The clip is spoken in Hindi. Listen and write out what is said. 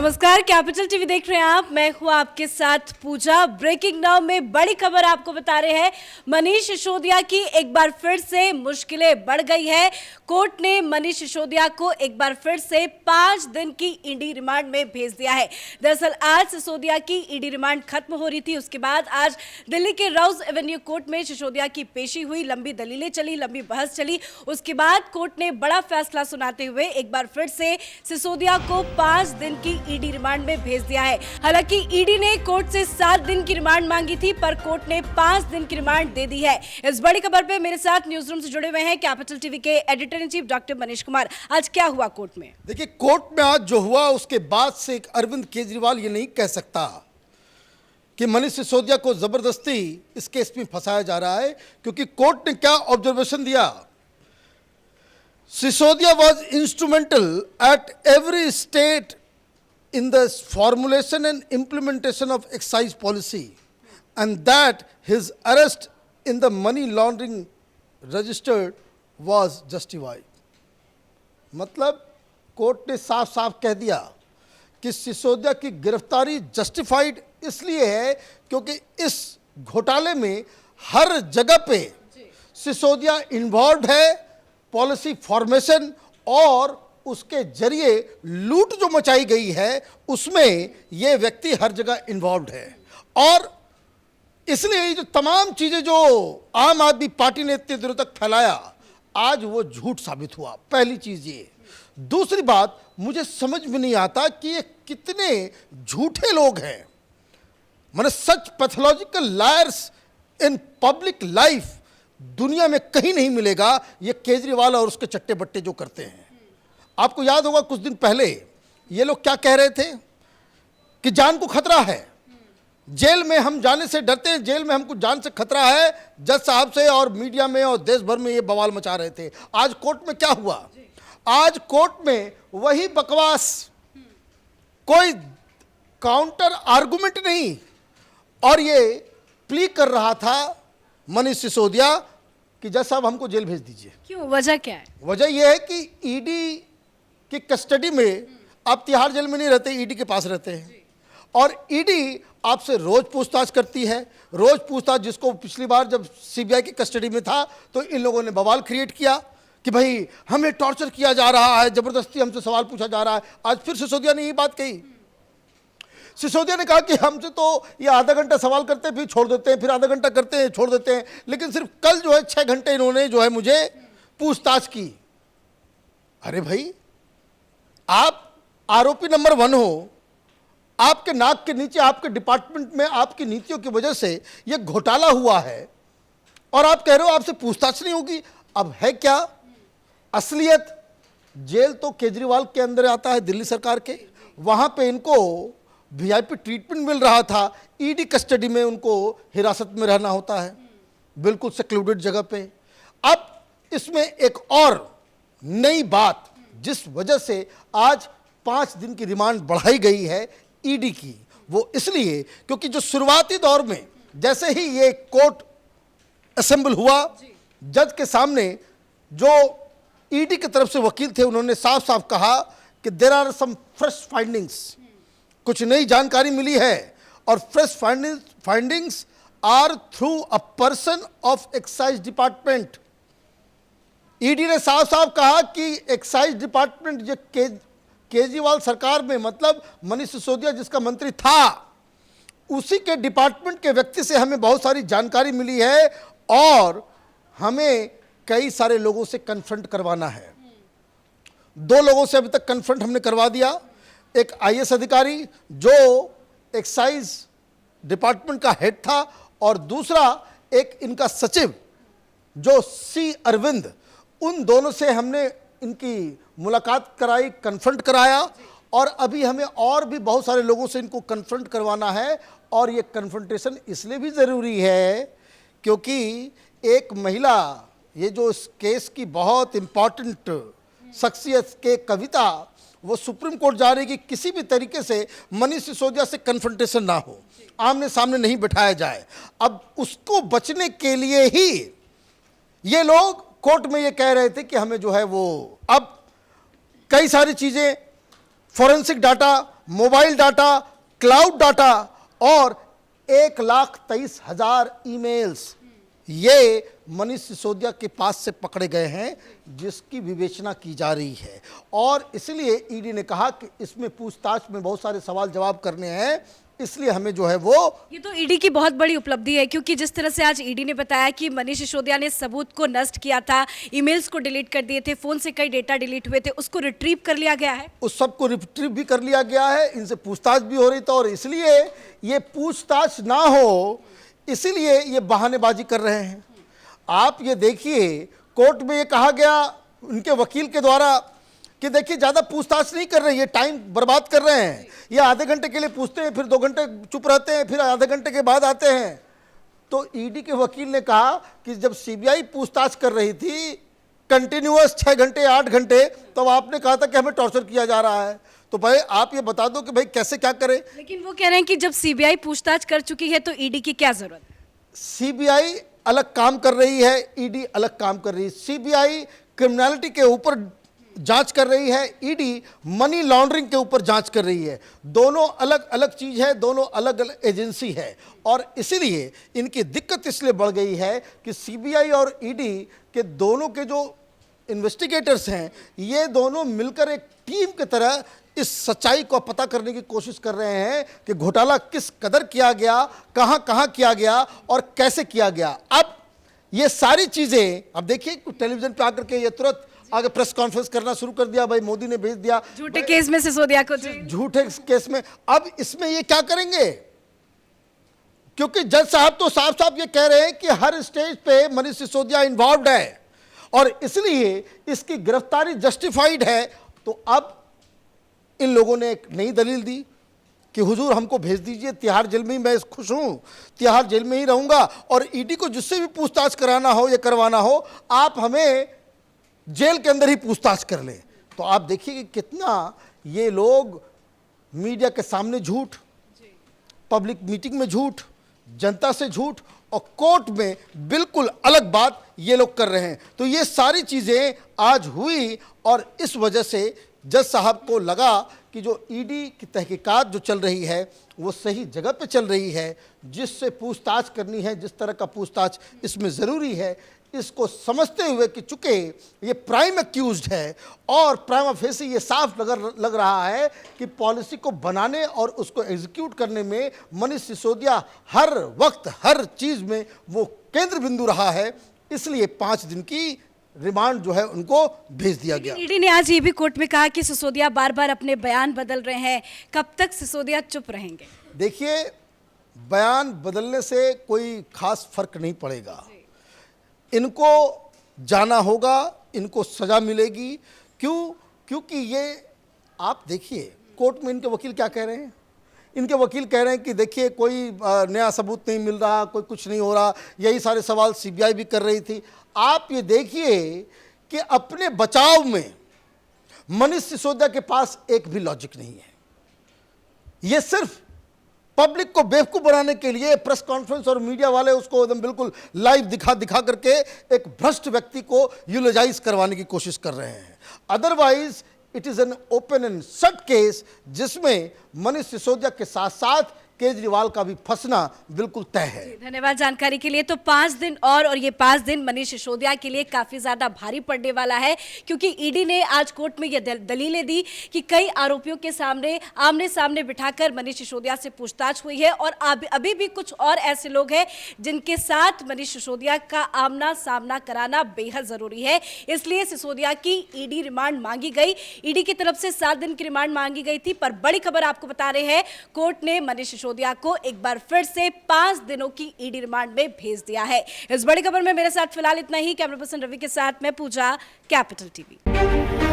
नमस्कार, कैपिटल टीवी देख रहे हैं आप। मैं हूं आपके साथ पूजा। ब्रेकिंग नाउ में बड़ी खबर आपको बता रहे हैं। मनीष सिसोदिया की एक बार फिर से मुश्किलें बढ़ गई है। कोर्ट ने मनीष सिसोदिया को एक बार फिर से 5 दिन की ईडी रिमांड में भेज दिया है। दरअसल आज सिसोदिया की ईडी रिमांड खत्म हो रही थी। उसके बाद आज दिल्ली के राउज एवेन्यू कोर्ट में सिसोदिया की पेशी हुई। लंबी दलीलें चली, लंबी बहस चली। उसके बाद कोर्ट ने बड़ा फैसला सुनाते हुए एक बार फिर से सिसोदिया को 5 दिन की ईडी रिमांड में भेज दिया है। हालांकि ईडी ने कोर्ट से 7 दिन की रिमांड मांगी थी, पर कोर्ट ने 5 दिन की रिमांड दे दी है। इस बड़ी खबर पे मेरे साथ न्यूज रूम से जुड़े हुए हैं कैपिटल टीवी के editor in chief doctor Manish Kumar. आज क्या हुआ कोर्ट में? देखिए, कोर्ट में आज जो हुआ उसके बाद से एक अरविंद केजरीवाल ये नहीं कह सकता कि मनीष सिसोदिया को जबरदस्ती इस केस में फंसाया जा रहा है, क्योंकि कोर्ट ने क्या ऑब्जर्वेशन दिया। Sisodia was instrumental at every state in the formulation and implementation of excise policy, and that his arrest in the money laundering registered was justified. मतलब कोर्ट ने साफ साफ कह दिया कि सिसोदिया की गिरफ्तारी जस्टिफाइड इसलिए है क्योंकि इस घोटाले में हर जगह पे सिसोदिया इन्वॉल्व है। पॉलिसी फॉर्मेशन और उसके जरिए लूट जो मचाई गई है उसमें यह व्यक्ति हर जगह इन्वॉल्व है, और इसलिए ये जो तमाम चीजें जो आम आदमी पार्टी ने इतने दिनों तक फैलाया, आज वो झूठ साबित हुआ। पहली चीज ये। दूसरी बात, मुझे समझ में नहीं आता कि ये कितने झूठे लोग हैं। माने सच pathological liars in public life दुनिया में कहीं नहीं मिलेगा। ये केजरीवाल और उसके चट्टे बट्टे जो करते हैं। आपको याद होगा कुछ दिन पहले ये लोग क्या कह रहे थे कि जान को खतरा है, जेल में हम जाने से डरते हैं, जेल में हमको जान से खतरा है। जज साहब से और मीडिया में और देश भर में ये बवाल मचा रहे थे। आज कोर्ट में क्या हुआ? आज कोर्ट में वही बकवास, कोई काउंटर आर्गुमेंट नहीं, और ये प्ली कर रहा था मनीष सिसोदिया कि जज साहब हमको जेल भेज दीजिए। क्यों? वजह क्या है? वजह यह है कि ईडी की कस्टडी में आप तिहाड़ जेल में नहीं रहते, ईडी के पास रहते हैं, और ईडी आपसे रोज पूछताछ करती है। रोज पूछताछ, जिसको पिछली बार जब सीबीआई की कस्टडी में था तो इन लोगों ने बवाल क्रिएट किया कि भाई हमें टॉर्चर किया जा रहा है, जबरदस्ती हमसे सवाल पूछा जा रहा है। आज फिर सिसोदिया ने ये बात कही। सिसोदिया ने कहा कि हमसे तो ये आधा घंटा सवाल करते हैं, फिर छोड़ देते हैं, फिर आधा घंटा करते हैं, छोड़ देते हैं, लेकिन सिर्फ कल जो है 6 घंटे इन्होंने जो है मुझे पूछताछ की। अरे भाई, आप आरोपी नंबर 1 हो, आपके नाक के नीचे आपके डिपार्टमेंट में आपकी नीतियों की वजह से ये घोटाला हुआ है, और आप कह रहे हो आपसे पूछताछ नहीं होगी। अब है क्या असलियत? जेल तो केजरीवाल के अंदर आता है, दिल्ली सरकार के, वहां पे इनको वीआईपी ट्रीटमेंट मिल रहा था। ईडी कस्टडी में उनको हिरासत में रहना होता है, बिल्कुल सेक्लूडेड जगह पे। अब इसमें एक और नई बात, जिस वजह से आज 5 दिन की रिमांड बढ़ाई गई है ईडी की, वो इसलिए क्योंकि जो शुरुआती दौर में जैसे ही ये कोर्ट असेंबल हुआ, जज के सामने जो ईडी की तरफ से वकील थे उन्होंने साफ साफ कहा कि there are some fresh findings, कुछ नई जानकारी मिली है, और fresh findings are through a person of excise department. ED ने साफ साफ कहा कि एक्साइज डिपार्टमेंट जो केजरीवाल सरकार में, मतलब मनीष सिसोदिया जिसका मंत्री था, उसी के डिपार्टमेंट के व्यक्ति से हमें बहुत सारी जानकारी मिली है, और हमें कई सारे लोगों से कन्फ्रंट करवाना है। 2 लोगों से अभी तक कन्फ्रंट हमने करवा दिया। एक आईएएस अधिकारी जो एक्साइज डिपार्टमेंट का हेड था, और दूसरा एक इनका सचिव जो सी अरविंद। उन दोनों से हमने इनकी मुलाकात कराई, कन्फ्रंट कराया, और अभी हमें और भी बहुत सारे लोगों से इनको कन्फ्रंट करवाना है। और ये कन्फ्रंटेशन इसलिए भी ज़रूरी है क्योंकि एक महिला, ये जो इस केस की बहुत इम्पॉर्टेंट शख्सियत के कविता, वो सुप्रीम कोर्ट जा रही कि किसी भी तरीके से मनीष सिसोदिया से कन्फ्रंटेशन ना हो, आमने सामने नहीं बिठाया जाए। अब उसको बचने के लिए ही ये लोग कोर्ट में ये कह रहे थे कि हमें जो है वो, अब कई सारी चीज़ें, forensic data mobile data, cloud data और 1,23,000 ईमेल्स ये मनीष सिसोदिया के पास से पकड़े गए हैं, जिसकी विवेचना की जा रही है। और इसलिए ईडी ने कहा कि इसमें पूछताछ में बहुत सारे सवाल जवाब करने हैं, इसलिए हमें जो है वो ये तो ईडी की बहुत बड़ी उपलब्धि है, क्योंकि जिस तरह से आज ईडी ने बताया कि मनीष सिसोदिया ने सबूत को नष्ट किया था, ईमेल्स को डिलीट कर दिए थे, फोन से कई डेटा डिलीट हुए थे, उसको रिट्रीव कर लिया गया है। उस सबको रिट्रीव भी कर लिया गया है, इनसे पूछताछ भी हो रही थी। और इसलिए ये पूछताछ ना हो, इसीलिए ये बहानेबाजी कर रहे हैं। आप ये देखिए, कोर्ट में ये कहा गया उनके वकील के द्वारा कि देखिए ज़्यादा पूछताछ नहीं कर रहे, ये टाइम बर्बाद कर रहे हैं, ये आधे घंटे के लिए पूछते हैं, फिर 2 घंटे चुप रहते हैं, फिर आधे घंटे के बाद आते हैं। तो ईडी के वकील ने कहा कि जब सीबीआई पूछताछ कर रही थी कंटिन्यूअस 6 घंटे 8 घंटे, तो आपने कहा था कि हमें टॉर्चर किया जा रहा है। तो भाई आप ये बता दो कि भाई कैसे क्या करें। लेकिन वो कह रहे हैं कि जब सीबीआई पूछताछ कर चुकी है तो ईडी की क्या जरूरत है। सीबीआई अलग काम कर रही है, ईडी अलग काम कर रही है। सीबीआई क्रिमिनलिटी के ऊपर जांच कर रही है, ईडी मनी लॉन्ड्रिंग के ऊपर जांच कर रही है। दोनों अलग अलग चीज है, दोनों अलग अलग एजेंसी है। और इसीलिए इनकी दिक्कत इसलिए बढ़ गई है कि सीबीआई और ईडी के दोनों के जो इन्वेस्टिगेटर्स हैं, ये दोनों मिलकर एक टीम की तरह इस सच्चाई को पता करने की कोशिश कर रहे हैं कि घोटाला किस कदर किया गया, कहां कहां किया गया और कैसे किया गया। अब ये सारी चीजें, अब देखिए टेलीविजन पे आकर के ये तुरंत आगे प्रेस कॉन्फ्रेंस करना शुरू कर दिया, भाई मोदी ने भेज दिया झूठे केस में सिसोदिया को। झूठे केस में। अब इसमें ये क्या करेंगे, क्योंकि जज साहब तो साफ साफ ये कह रहे हैं कि हर स्टेज पे मनीष सिसोदिया इन्वॉल्व्ड है और इसलिए इसकी गिरफ्तारी जस्टिफाइड है। तो अब इन लोगों ने एक नई दलील दी कि हुजूर हमको भेज दीजिए, तिहाड़ जेल में ही मैं खुश हूं, तिहाड़ जेल में ही रहूंगा और ईडी को जिससे भी पूछताछ कराना हो या करवाना हो, आप हमें जेल के अंदर ही पूछताछ कर ले। तो आप देखिए कि कितना ये लोग मीडिया के सामने झूठ, पब्लिक मीटिंग में झूठ, जनता से झूठ और कोर्ट में बिल्कुल अलग बात ये लोग कर रहे हैं। तो ये सारी चीजें आज हुई और इस वजह से जज साहब को लगा कि जो ईडी की तहकीकात जो चल रही है वो सही जगह पे चल रही है, जिससे पूछताछ करनी है, जिस तरह का पूछताछ इसमें ज़रूरी है, इसको समझते हुए कि चूंकि ये प्राइम एक्यूज्ड है और प्राइमा फेसी ये साफ लग रहा है कि पॉलिसी को बनाने और उसको एग्जीक्यूट करने में मनीष सिसोदिया हर वक्त हर चीज़ में वो केंद्र बिंदु रहा है, इसलिए 5 दिन की रिमांड जो है उनको भेज दिया गया। ईडी ने आज ये भी कोर्ट में कहा कि सिसोदिया बार बार अपने बयान बदल रहे हैं, कब तक सिसोदिया चुप रहेंगे। देखिए, बयान बदलने से कोई खास फर्क नहीं पड़ेगा, इनको जाना होगा, इनको सजा मिलेगी। क्यों? क्योंकि ये आप देखिए कोर्ट में इनके वकील क्या कह रहे हैं। इनके वकील कह रहे हैं कि देखिए कोई नया सबूत नहीं मिल रहा, कोई कुछ नहीं हो रहा, यही सारे सवाल सीबीआई भी कर रही थी। आप ये देखिए कि अपने बचाव में मनीष सिसोदिया के पास एक भी लॉजिक नहीं है। ये सिर्फ पब्लिक को बेवकूफ बनाने के लिए प्रेस कॉन्फ्रेंस और मीडिया वाले उसको एकदम बिल्कुल लाइव दिखा करके एक भ्रष्ट व्यक्ति को यूलोजाइज करवाने की कोशिश कर रहे हैं। Otherwise it is an open and shut case, जिसमें मनीष सिसोदिया के साथ साथ केजरीवाल का भी फंसना बिल्कुल तय है। धन्यवाद जानकारी के लिए। तो 5 दिन और ये 5 दिन मनीष सिसोदिया के लिए काफी ज्यादा भारी पड़ने वाला है, क्योंकि ईडी ने आज कोर्ट में ये दलीलें दी कि कई आरोपियों के सामने आमने सामने बिठाकर मनीष सिसोदिया से पूछताछ हुई है और अभी भी कुछ और ऐसे लोग हैं जिनके साथ मनीष सिसोदिया का आमना सामना कराना बेहद जरूरी है। इसलिए सिसोदिया की ईडी रिमांड मांगी गई, ईडी की तरफ से 7 दिन की रिमांड मांगी गई थी। पर बड़ी खबर आपको बता रहे हैं, कोर्ट ने मनीष सिसोदिया को एक बार फिर से 5 दिनों की ईडी रिमांड में भेज दिया है। इस बड़ी खबर में मेरे साथ फिलहाल इतना ही। कैमरा पर्सन रवि के साथ मैं पूजा, कैपिटल टीवी।